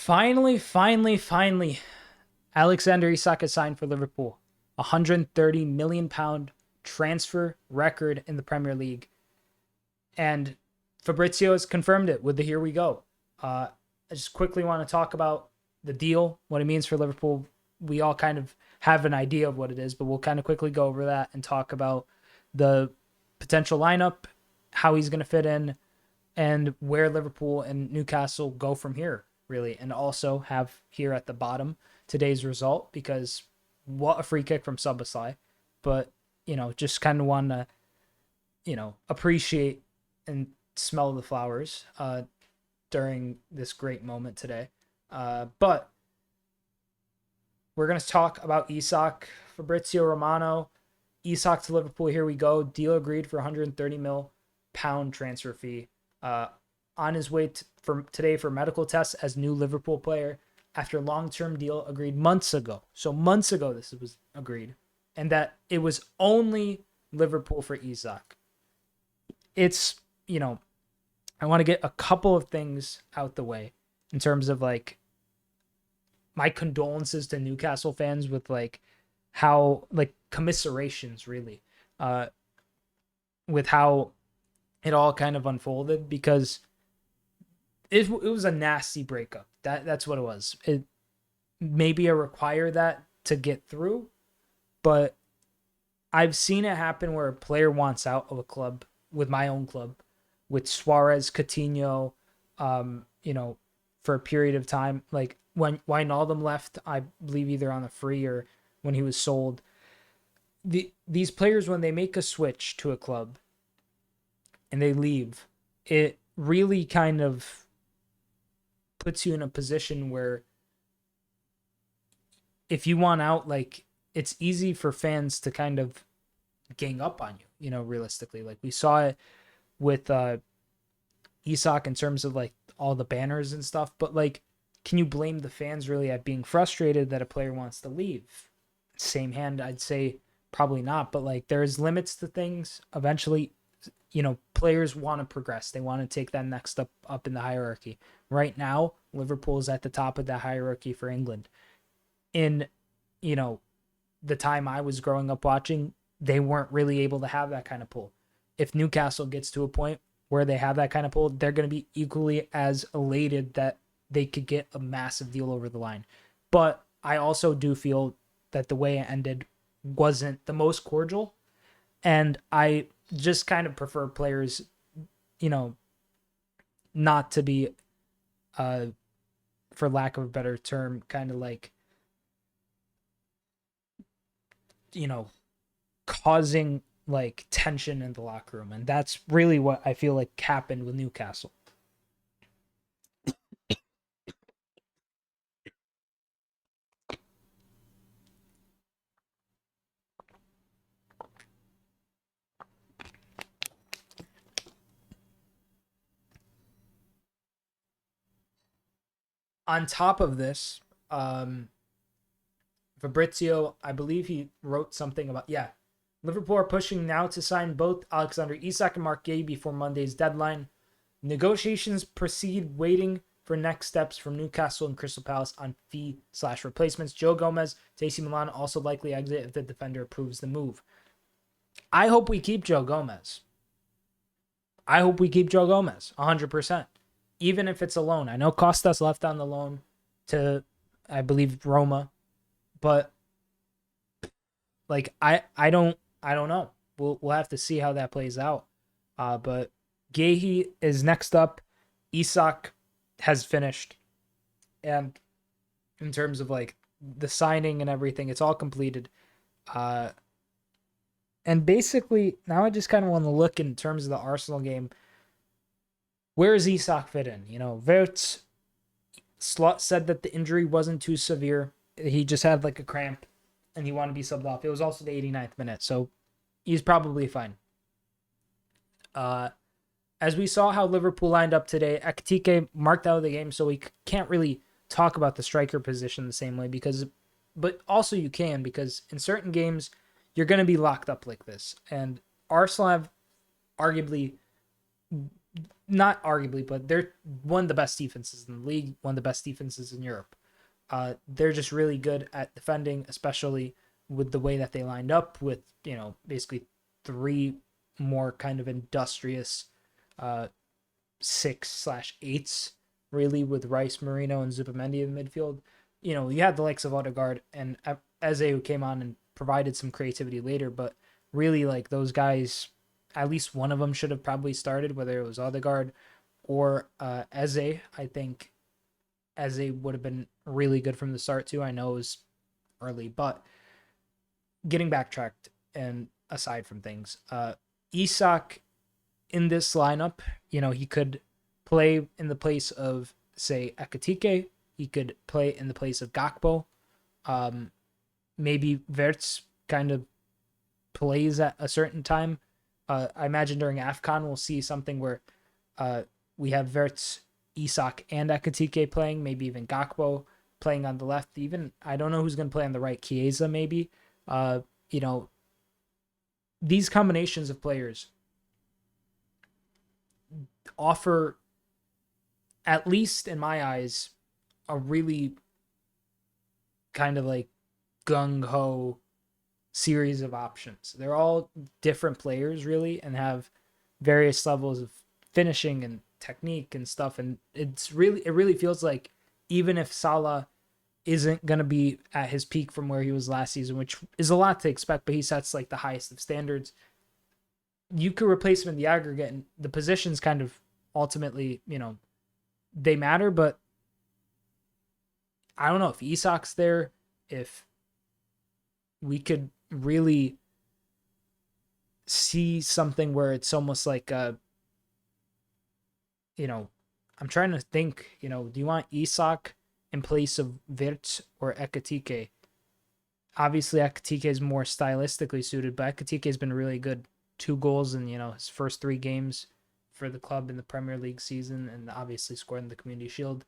Finally, Alexander Isak has signed for Liverpool. £130 million transfer record in the Premier League. And Fabrizio has confirmed it with the here we go. I just quickly want to talk about the deal, what it means for Liverpool. We all kind of have an idea of what it is, but we'll kind of quickly go over that and talk about the potential lineup, how he's going to fit in, and where Liverpool and Newcastle go from here, really. And also have here at the bottom today's result, because what a free kick from Szoboszlai. But, just kind of want to, appreciate and smell the flowers during this great moment today. But we're going to talk about Isak, Fabrizio Romano, Isak to Liverpool. Here we go. Deal agreed for £130 million transfer fee. On his way today for medical tests as new Liverpool player after long-term deal agreed months ago. So months ago this was agreed. And that it was only Liverpool for Isak. It's, I want to get a couple of things out the way in terms of my condolences to Newcastle fans with how commiserations really with how it all kind of unfolded, because it was a nasty breakup. That's what it was. It maybe I require that to get through, but I've seen it happen where a player wants out of a club, with my own club, with Suarez, Coutinho, for a period of time. Like when Wijnaldum left, I believe either on a free or when he was sold. These players, when they make a switch to a club and they leave, it really kind of puts you in a position where if you want out, it's easy for fans to kind of gang up on you, realistically. We saw it with Isak in terms of all the banners and stuff, but can you blame the fans really at being frustrated that a player wants to leave? Same hand, I'd say probably not, but there's limits to things. Eventually, players want to progress. They want to take that next step up in the hierarchy. Right now, Liverpool is at the top of that hierarchy for England. In, the time I was growing up watching, they weren't really able to have that kind of pull. If Newcastle gets to a point where they have that kind of pull, they're going to be equally as elated that they could get a massive deal over the line. But I also do feel that the way it ended wasn't the most cordial. And I just kind of prefer players, not to be, for lack of a better term, kind of causing tension in the locker room. And that's really what I feel happened with Newcastle. On top of this, Fabrizio, I believe he wrote something about, Liverpool are pushing now to sign both Alexander Isak and Marc Guehi before Monday's deadline. Negotiations proceed, waiting for next steps from Newcastle and Crystal Palace on fee/replacements. Joe Gomez to AC Milan also likely exit if the defender approves the move. I hope we keep Joe Gomez. 100%. Even if it's a loan. I know Costas left on the loan to, I believe, Roma. But I don't know. We'll have to see how that plays out. But Guehi is next up. Isak has finished. And in terms of the signing and everything, it's all completed. And basically, now I just kind of want to look in terms of the Arsenal game. Where does Isak fit in? Wirtz said that the injury wasn't too severe. He just had a cramp and he wanted to be subbed off. It was also the 89th minute, so he's probably fine. As we saw how Liverpool lined up today, Ekitike marked out of the game, so we can't really talk about the striker position the same way, but also you can, because in certain games, you're going to be locked up like this. And Arsenal have arguably not arguably, but they're one of the best defenses in the league, one of the best defenses in Europe. They're just really good at defending, especially with the way that they lined up with, basically three more kind of industrious 6/8s, really, with Rice, Marino, and Zupamendi in the midfield. You had the likes of Odegaard and Eze, who came on and provided some creativity later, but really, like, those guys, at least one of them should have probably started, whether it was Odegaard or Eze. I think Eze would have been really good from the start too. I know it was early, but getting backtracked and aside from things, Isak in this lineup, he could play in the place of, say, Ekatike. He could play in the place of Gakpo. Maybe Verts kind of plays at a certain time. I imagine during AFCON we'll see something where we have Verts, Isak, and Ekatike playing, maybe even Gakpo playing on the left. Even, I don't know who's going to play on the right, Chiesa maybe. These combinations of players offer, at least in my eyes, a really kind of like gung-ho series of options. They're all different players, really, and have various levels of finishing and technique and stuff. And it really feels like, even if Salah isn't going to be at his peak from where he was last season, which is a lot to expect, but he sets like the highest of standards, you could replace him in the aggregate, and the positions kind of ultimately, they matter. But I don't know if Isak's there, if we could really see something where it's almost like I'm trying to think, do you want Isak in place of Wirtz or Ekatike? Obviously, Ekatike is more stylistically suited, but Ekatike has been really good. 2 goals in, his first 3 games for the club in the Premier League season, and obviously scored in the Community Shield.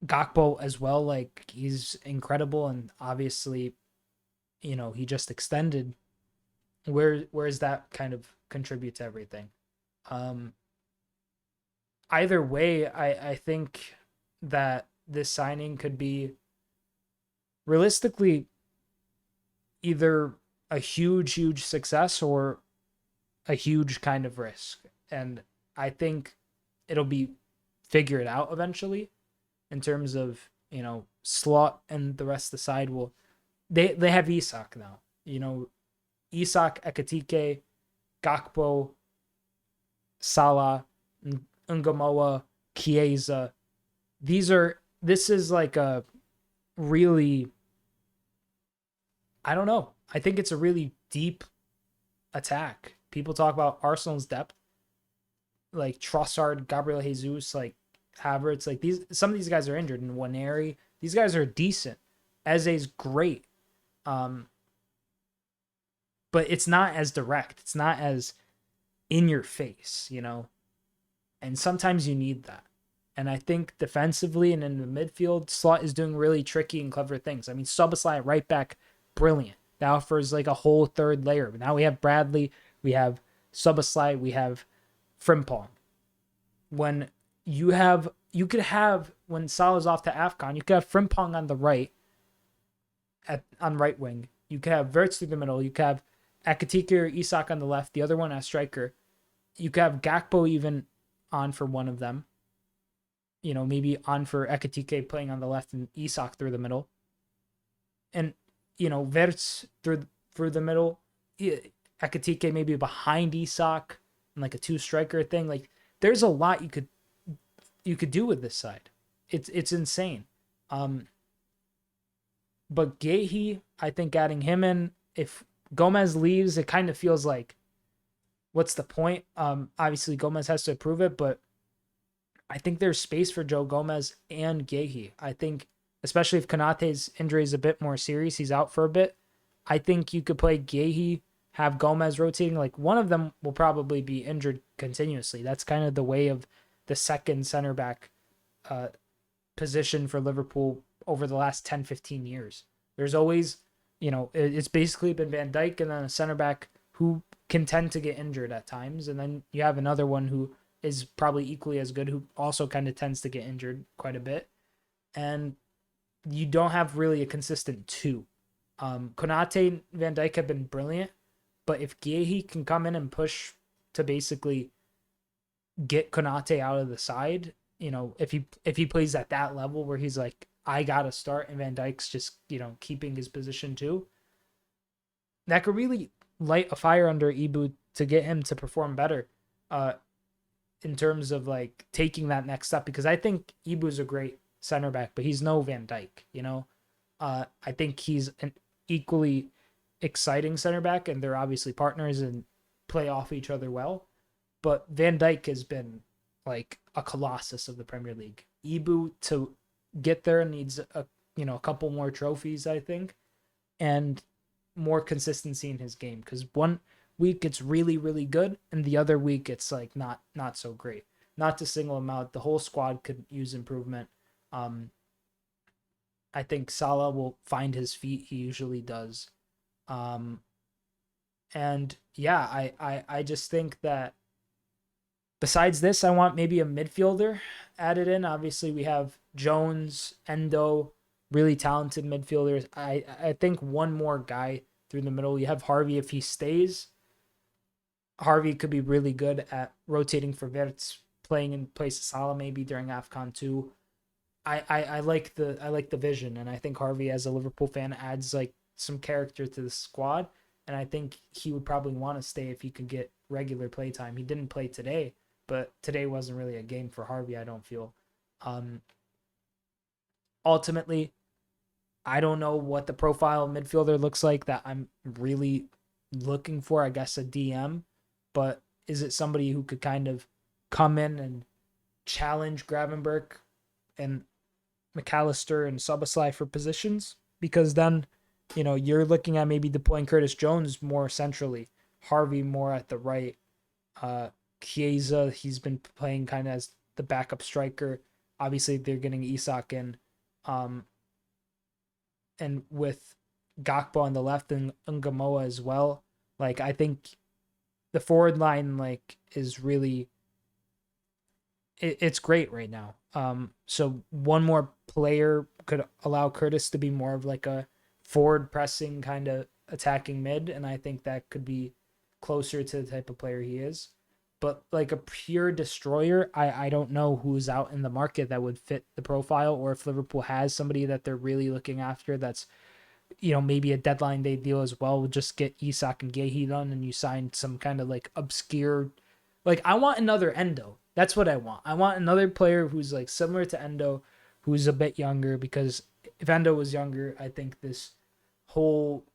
Gakpo as well, like, he's incredible, and obviously, he just extended. Where's that kind of contribute to everything? Either way, I think that this signing could be realistically either a huge success or a huge kind of risk. And I think it'll be figured out eventually in terms of, Slot and the rest of the side will, they have Isak now. Isak, Ekatike, Gakpo, Salah, Ngamoa, Chiesa. This is like a really, I don't know. I think it's a really deep attack. People talk about Arsenal's depth, like Trossard, Gabriel Jesus, like Havertz. Like, some of these guys are injured. And Waneri, these guys are decent. Eze's great. But it's not as direct. It's not as in your face, And sometimes you need that. And I think defensively and in the midfield, Slot is doing really tricky and clever things. I mean, Szoboszlai right back, brilliant. That offers like a whole third layer. But now we have Bradley, we have Szoboszlai, we have Frimpong. When when Salah's off to AFCON, you could have Frimpong on the right, on right wing. You could have Wirtz through the middle. You could have Ekatike or Isak on the left, the other one as striker. You could have Gakpo even on for one of them. Maybe on for Ekatike playing on the left and Isak through the middle. And, Wirtz through the middle. Ekatike maybe behind Isak and like a 2-striker thing. Like, there's a lot you could do with this side. It's insane. But Guehi, I think adding him in, if Gomez leaves, it kind of feels like, what's the point? Obviously Gomez has to approve it, but I think there's space for Joe Gomez and Guehi. I think, especially if Konate's injury is a bit more serious, he's out for a bit, I think you could play Guehi, have Gomez rotating. Like, one of them will probably be injured continuously. That's kind of the way of the second center back position for Liverpool over the last 10, 15 years. There's always, it's basically been Van Dijk and then a center back who can tend to get injured at times. And then you have another one who is probably equally as good, who also kind of tends to get injured quite a bit. And you don't have really a consistent two. Konate and Van Dijk have been brilliant, but if Guehi can come in and push to basically get Konate out of the side, if he plays at that level where he's like, I gotta start, and Van Dijk's just keeping his position too, that could really light a fire under Ibu to get him to perform better, uh, in terms of like taking that next step. Because I think Ibu's a great center back, but he's no Van Dijk. I think he's an equally exciting center back, and they're obviously partners and play off each other well. But Van Dijk has been like a colossus of the Premier League. Ibu, to get there, needs a couple more trophies, I think, and more consistency in his game, because one week it's really really good and the other week it's like not so great. Not to single him out, the whole squad could use improvement. um I think Salah will find his feet, he usually does. um and yeah, I just think that besides this, I want maybe a midfielder added in. Obviously, we have Jones, Endo, really talented midfielders. I think one more guy through the middle. You have Harvey if he stays. Harvey could be really good at rotating for Verts, playing in place of Salah maybe during AFCON too. I like the vision, and I think Harvey as a Liverpool fan adds like some character to the squad, and I think he would probably want to stay if he could get regular play time. He didn't play today, but today wasn't really a game for Harvey, I don't feel. Um, Ultimately, I don't know what the profile midfielder looks like that I'm really looking for. I guess a DM, but is it somebody who could kind of come in and challenge Gravenberg and McAllister and Soboslai for positions? Because then, you're looking at maybe deploying Curtis Jones more centrally, Harvey more at the right, Chiesa, he's been playing kind of as the backup striker. Obviously, they're getting Isak in, um, and with Gakpo on the left and Ungamoa as well. Like, I think the forward line like is really it's great right now. So one more player could allow Curtis to be more of like a forward pressing kind of attacking mid, and I think that could be closer to the type of player he is. But like a pure destroyer, I don't know who's out in the market that would fit the profile, or if Liverpool has somebody that they're really looking after that's maybe a deadline day deal as well. Just get Isak and Guehi done, and you sign some kind of like obscure. Like, I want another Endo. That's what I want. I want another player who's like similar to Endo, who's a bit younger. Because if Endo was younger, I think this whole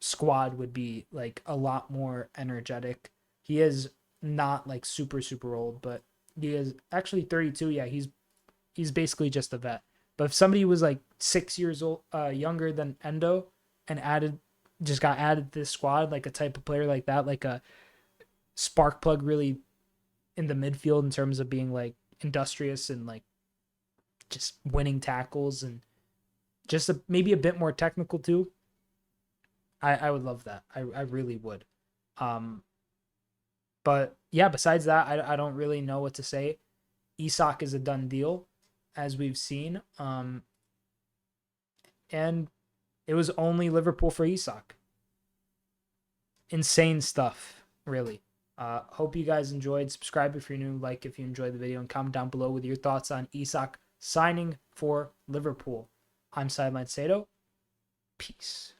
squad would be like a lot more energetic. He is not like super super old, but he is actually 32. Yeah, he's basically just a vet. But if somebody was like 6 years old, younger than Endo, and got added to this squad, like a type of player like that, like a spark plug, really in the midfield in terms of being like industrious and like just winning tackles and just maybe a bit more technical too. I would love that. I really would. Um, but yeah, besides that, I don't really know what to say. Isak is a done deal, as we've seen. And it was only Liverpool for Isak. Insane stuff, really. Hope you guys enjoyed. Subscribe if you're new, like if you enjoyed the video, and comment down below with your thoughts on Isak signing for Liverpool. I'm Sideline Sato. Peace.